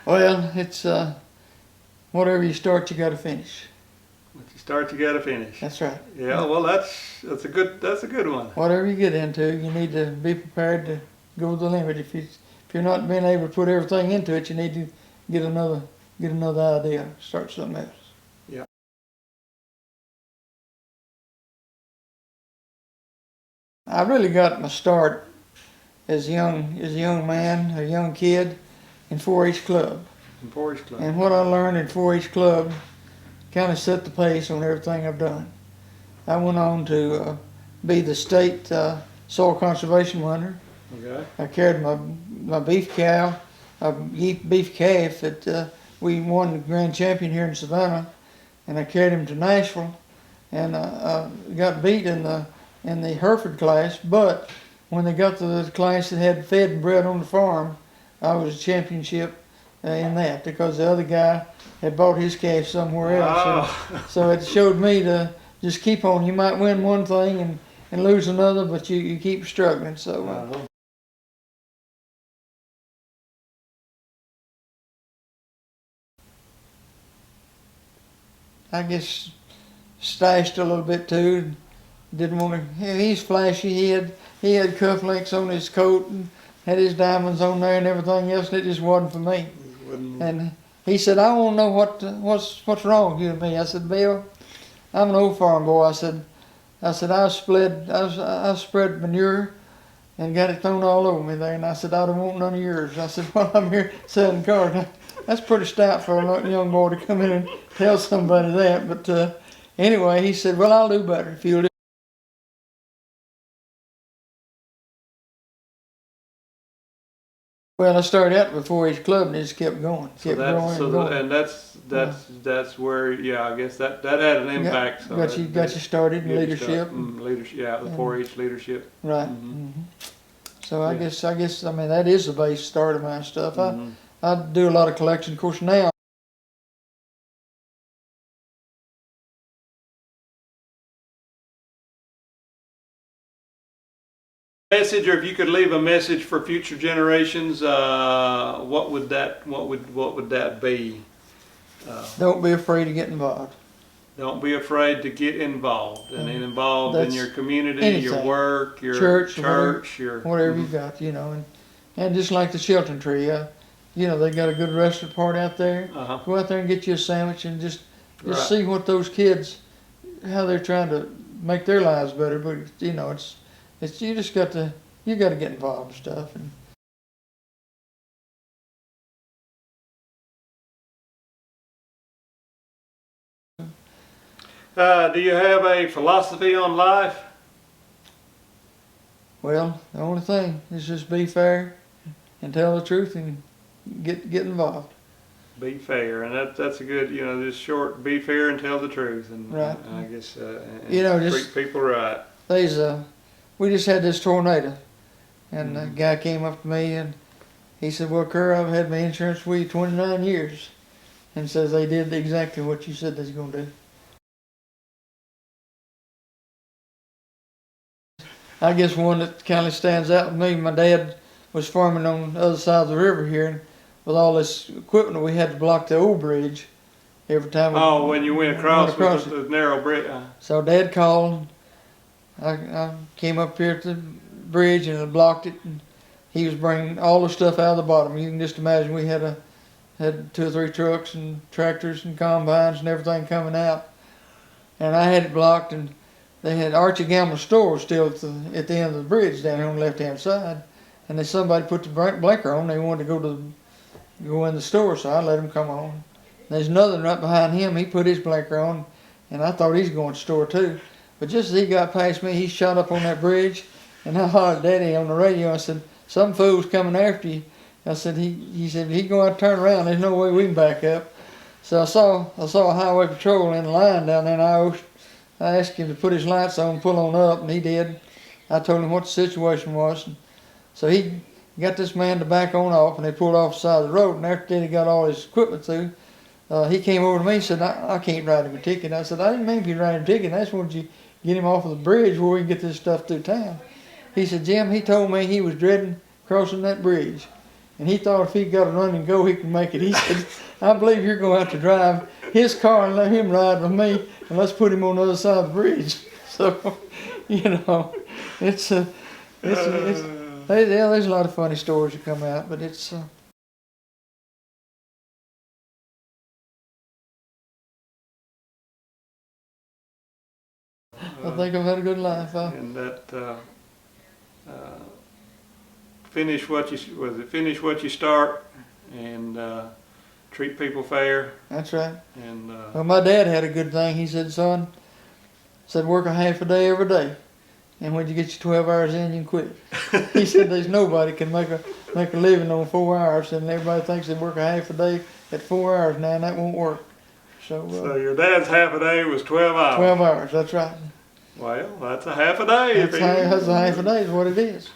Well, it's whatever you start, you got to finish. What you start, you got to finish. That's right. Yeah, well, that's a good one. Whatever you get into, you need to be prepared to go the limit. If you're not being able to put everything into it, you need to get another idea, start something else. Yeah. I really got my start as a young man, a young kid, in 4-H club. In 4-H club. And what I learned in 4-H club kind of set the pace on everything I've done. I went on to be the state soil conservation winner. Okay. I carried my beef cow, a beef calf that we won the grand champion here in Savannah, and I carried him to Nashville, and got beat in the Hereford class. But when they got to the class that had fed and bred on the farm, I was a championship in that, because the other guy had bought his calf somewhere else. Oh. So it showed me to just keep on. You might win one thing and lose another, but you keep struggling. So. I guess stashed a little bit too. Didn't want to. He's flashy. He had cufflinks on his coat and had his diamonds on there and everything else. And it just wasn't for me. And he said, "I want to know what's wrong with you and me." I said, "Bill, I'm an old farm boy." I said I spread manure and got it thrown all over me there. And I said, "I don't want none of yours." I said, "Well, I'm here selling cars." That's pretty stout for a young boy to come in and tell somebody that. But anyway, he said, "Well, I'll do better if you'll do." Well, I started out with 4-H club and it just kept going. That's where, yeah, I guess that had an impact. Got you started in leadership. Leadership, yeah, the 4-H leadership. Right. Mm-hmm. So I guess I mean that is the base start of my stuff. I do a lot of collection. Of course, now message, or if you could leave a message for future generations, what would that be? Don't be afraid to get involved. Don't be afraid to get involed, and involved in your community, anything. Your work, your church, whatever you got, and just like the Shelton Tree, they got a good restaurant part out there. Go out there and get you a sandwich and just see what those kids, how they're trying to make their lives better. But it's you just got to get involved and stuff. Do you have a philosophy on life? Well, the only thing is just be fair and tell the truth and get involved. Be fair, and that's a good, just short. Be fair and tell the truth, and right. I guess just treat people right. We just had this tornado, and a guy came up to me and he said, "Well, Kerr, I've had my insurance with you 29 years," and says they did exactly what you said they was going to do. I guess one that kind of stands out with me, my dad was farming on the other side of the river here, and with all this equipment, we had to block the old bridge every time. When you went across with the narrow bridge. So Dad called. I came up here to the bridge and I blocked it, and he was bringing all the stuff out of the bottom. You can just imagine we had 2 or 3 trucks and tractors and combines and everything coming out, and I had it blocked. And they had Archie Gamble's store still at the end of the bridge down here on the left-hand side, and then somebody put the blinker on. They wanted to go in the store, so I let him come on. There's another one right behind him. He put his blinker on, and I thought he's going to the store too. But just as he got past me, he shot up on that bridge, and I hollered Daddy on the radio. I said, "Some fool's coming after you." I said, he said, "He's going to turn around. There's no way we can back up." So I saw a highway patrol in the line down there, and I asked him to put his lights on, pull on up, and he did. I told him what the situation was. So he got this man to back on off, and they pulled off the side of the road. And after he got all his equipment through, he came over to me and said, I can't write him a ticket. I said, "I didn't mean to write him a ticket. I just wanted you to get him off of the bridge where we can get this stuff through town." He said, "Jim, he told me he was dreading crossing that bridge." And he thought if he got a run and go, he could make it. He said, I believe you're going to have to drive his car and let him ride with me, and let's put him on the other side of the bridge. So, you know, it's yeah, there's a lot of funny stories that come out, but it's. I think I've had a good life. And that finish what you start, and treat people fair. That's right. And well, my dad had a good thing. He said, son, work a half a day every day, and when you get your 12 hours in, you can quit. He said there's nobody can make a living on 4 hours, and everybody thinks they work a half a day at 4 hours now, and that won't work. So your dad's half a day was 12 hours. 12 hours. That's right. Well, that's a half a day. That's a half a day is what it is.